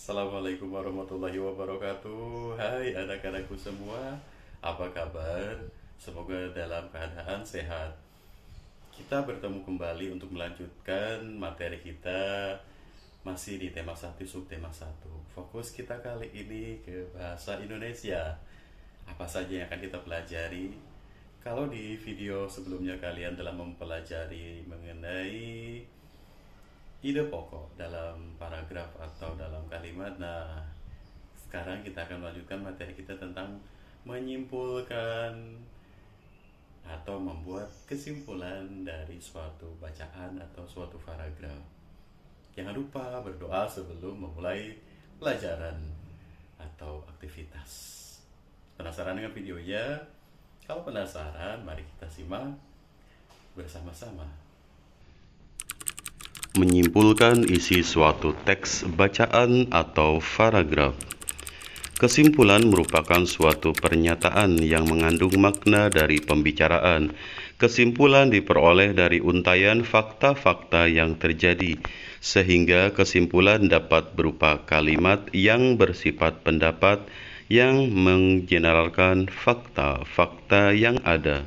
Assalamualaikum warahmatullahi wabarakatuh. Hai anak-anakku semua, apa kabar? Semoga dalam keadaan sehat. Kita bertemu kembali untuk melanjutkan materi kita masih di tema 1 subtema 1. Fokus kita kali ini ke bahasa Indonesia. Apa saja yang akan kita pelajari? Kalau di video sebelumnya kalian telah mempelajari mengenai ide pokok dalam paragraf atau dalam kalimat. Nah, sekarang kita akan melanjutkan materi kita tentang menyimpulkan atau membuat kesimpulan dari suatu bacaan atau suatu paragraf. Jangan lupa berdoa sebelum memulai pelajaran atau aktivitas. Penasaran dengan videonya? Kalau penasaran, mari kita simak bersama-sama. Menyimpulkan isi suatu teks bacaan atau paragraf. Kesimpulan merupakan suatu pernyataan yang mengandung makna dari pembicaraan. Kesimpulan diperoleh dari untaian fakta-fakta yang terjadi, sehingga kesimpulan dapat berupa kalimat yang bersifat pendapat yang menggeneralkan fakta-fakta yang ada.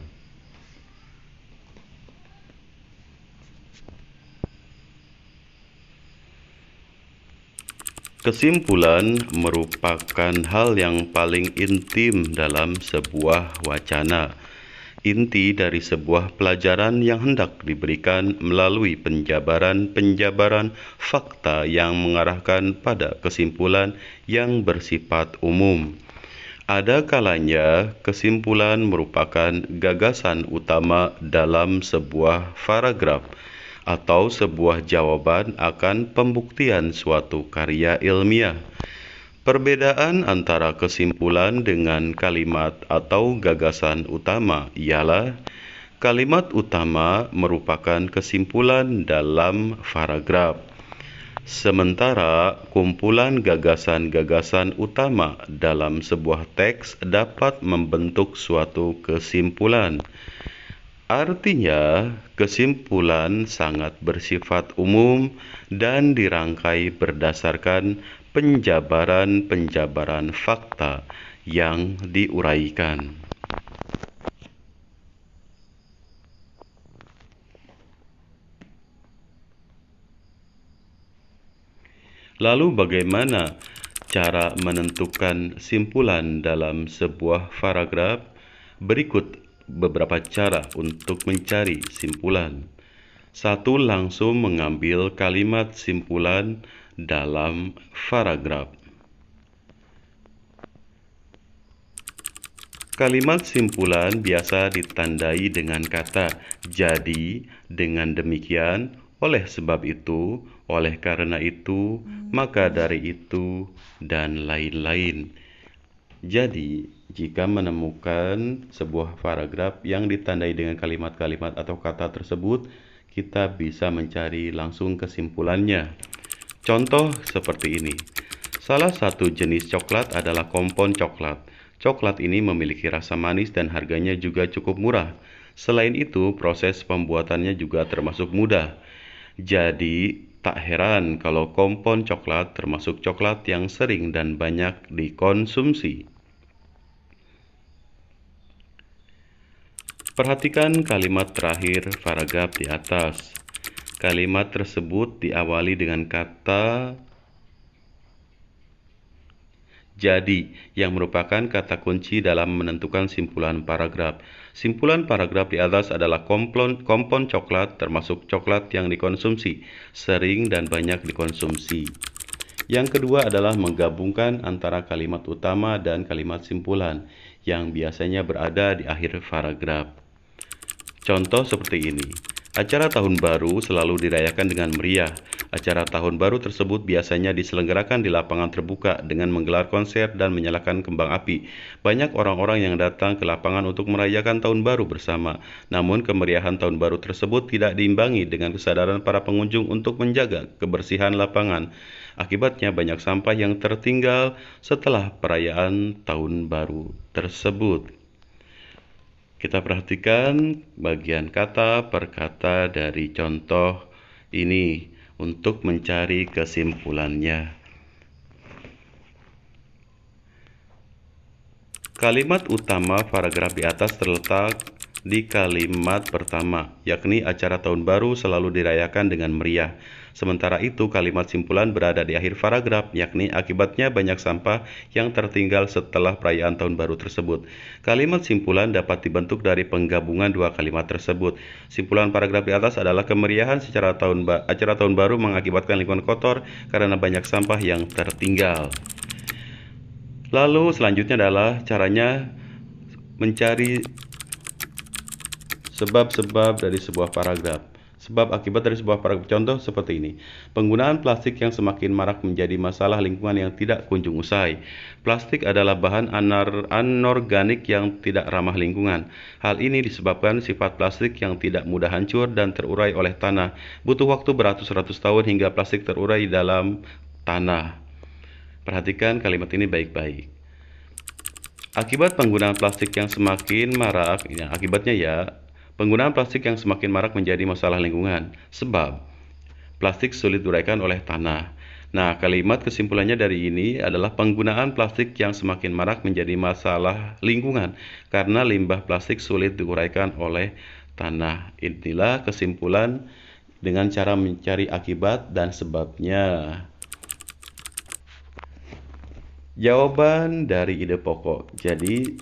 Kesimpulan merupakan hal yang paling intim dalam sebuah wacana, inti dari sebuah pelajaran yang hendak diberikan melalui penjabaran-penjabaran fakta yang mengarahkan pada kesimpulan yang bersifat umum. Ada kalanya kesimpulan merupakan gagasan utama dalam sebuah paragraf atau sebuah jawaban akan pembuktian suatu karya ilmiah. Perbedaan antara kesimpulan dengan kalimat atau gagasan utama ialah kalimat utama merupakan kesimpulan dalam paragraf, sementara kumpulan gagasan-gagasan utama dalam sebuah teks dapat membentuk suatu kesimpulan. Artinya, kesimpulan sangat bersifat umum dan dirangkai berdasarkan penjabaran-penjabaran fakta yang diuraikan. Lalu bagaimana cara menentukan simpulan dalam sebuah paragraf? Berikut beberapa cara untuk mencari simpulan. 1. Langsung mengambil kalimat simpulan dalam paragraf. Kalimat simpulan biasa ditandai dengan kata "jadi", "dengan demikian", "oleh sebab itu", "oleh karena itu", "maka dari itu", dan lain-lain. Jadi, jika menemukan sebuah paragraf yang ditandai dengan kalimat-kalimat atau kata tersebut, kita bisa mencari langsung kesimpulannya. Contoh seperti ini. Salah satu jenis coklat adalah kompon coklat. Coklat ini memiliki rasa manis dan harganya juga cukup murah. Selain itu, proses pembuatannya juga termasuk mudah. Jadi, tak heran kalau kompon coklat termasuk coklat yang sering dan banyak dikonsumsi. Perhatikan kalimat terakhir paragraf di atas. Kalimat tersebut diawali dengan kata "jadi", yang merupakan kata kunci dalam menentukan simpulan paragraf. Simpulan paragraf di atas adalah kompon coklat termasuk coklat yang dikonsumsi, sering dan banyak dikonsumsi. Yang kedua adalah menggabungkan antara kalimat utama dan kalimat simpulan, yang biasanya berada di akhir paragraf. Contoh seperti ini. Acara tahun baru selalu dirayakan dengan meriah. Acara tahun baru tersebut biasanya diselenggarakan di lapangan terbuka dengan menggelar konser dan menyalakan kembang api. Banyak orang-orang yang datang ke lapangan untuk merayakan tahun baru bersama. Namun kemeriahan tahun baru tersebut tidak diimbangi dengan kesadaran para pengunjung untuk menjaga kebersihan lapangan. Akibatnya banyak sampah yang tertinggal setelah perayaan tahun baru tersebut. Kita perhatikan bagian kata per kata dari contoh ini untuk mencari kesimpulannya. Kalimat utama paragraf di atas terletak di kalimat pertama, yakni acara tahun baru selalu dirayakan dengan meriah. Sementara itu, kalimat simpulan berada di akhir paragraf, yakni akibatnya banyak sampah yang tertinggal setelah perayaan tahun baru tersebut. Kalimat simpulan dapat dibentuk dari penggabungan dua kalimat tersebut. Simpulan paragraf di atas adalah kemeriahan secara acara tahun baru mengakibatkan lingkungan kotor karena banyak sampah yang tertinggal. Lalu selanjutnya adalah caranya mencari sebab-sebab dari sebuah paragraf. Sebab akibat dari sebuah paragraf, contoh seperti ini. Penggunaan plastik yang semakin marak menjadi masalah lingkungan yang tidak kunjung usai. Plastik adalah bahan anorganik yang tidak ramah lingkungan. Hal ini disebabkan sifat plastik yang tidak mudah hancur dan terurai oleh tanah. Butuh waktu beratus-ratus tahun hingga plastik terurai dalam tanah. Perhatikan kalimat ini baik-baik. Akibat penggunaan plastik yang semakin marak, penggunaan plastik yang semakin marak menjadi masalah lingkungan. Sebab plastik sulit diuraikan oleh tanah. Nah, kalimat kesimpulannya dari ini adalah penggunaan plastik yang semakin marak menjadi masalah lingkungan karena limbah plastik sulit diuraikan oleh tanah. Inilah kesimpulan dengan cara mencari akibat dan sebabnya. Jawaban dari ide pokok. Jadi,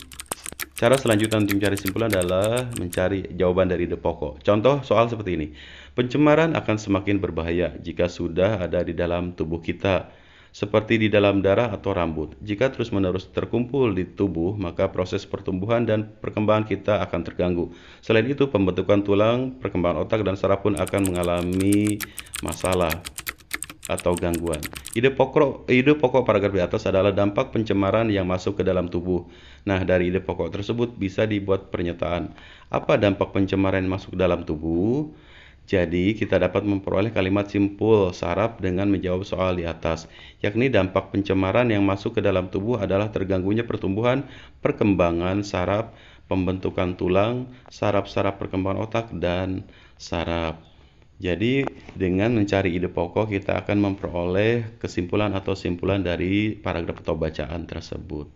cara selanjutnya untuk mencari simpulan adalah mencari jawaban dari ide pokok. Contoh soal seperti ini. Pencemaran akan semakin berbahaya jika sudah ada di dalam tubuh kita, seperti di dalam darah atau rambut. Jika terus-menerus terkumpul di tubuh, maka proses pertumbuhan dan perkembangan kita akan terganggu. Selain itu, pembentukan tulang, perkembangan otak, dan saraf pun akan mengalami masalah atau gangguan. Ide pokok paragraf di atas adalah dampak pencemaran yang masuk ke dalam tubuh. Nah, dari ide pokok tersebut bisa dibuat pernyataan. Apa dampak pencemaran yang masuk ke dalam tubuh? Jadi, kita dapat memperoleh kalimat simpul saraf dengan menjawab soal di atas, yakni dampak pencemaran yang masuk ke dalam tubuh adalah terganggunya pertumbuhan, perkembangan saraf, pembentukan tulang, saraf-saraf perkembangan otak, dan saraf. Jadi, dengan mencari ide pokok, kita akan memperoleh kesimpulan atau simpulan dari paragraf atau bacaan tersebut.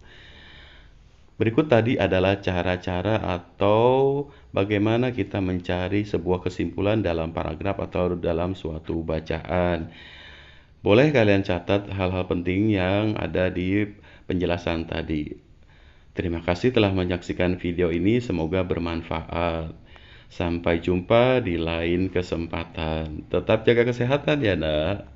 Berikut tadi adalah cara-cara atau bagaimana kita mencari sebuah kesimpulan dalam paragraf atau dalam suatu bacaan. Boleh kalian catat hal-hal penting yang ada di penjelasan tadi. Terima kasih telah menyaksikan video ini, semoga bermanfaat. Sampai jumpa di lain kesempatan. Tetap jaga kesehatan ya, Nak.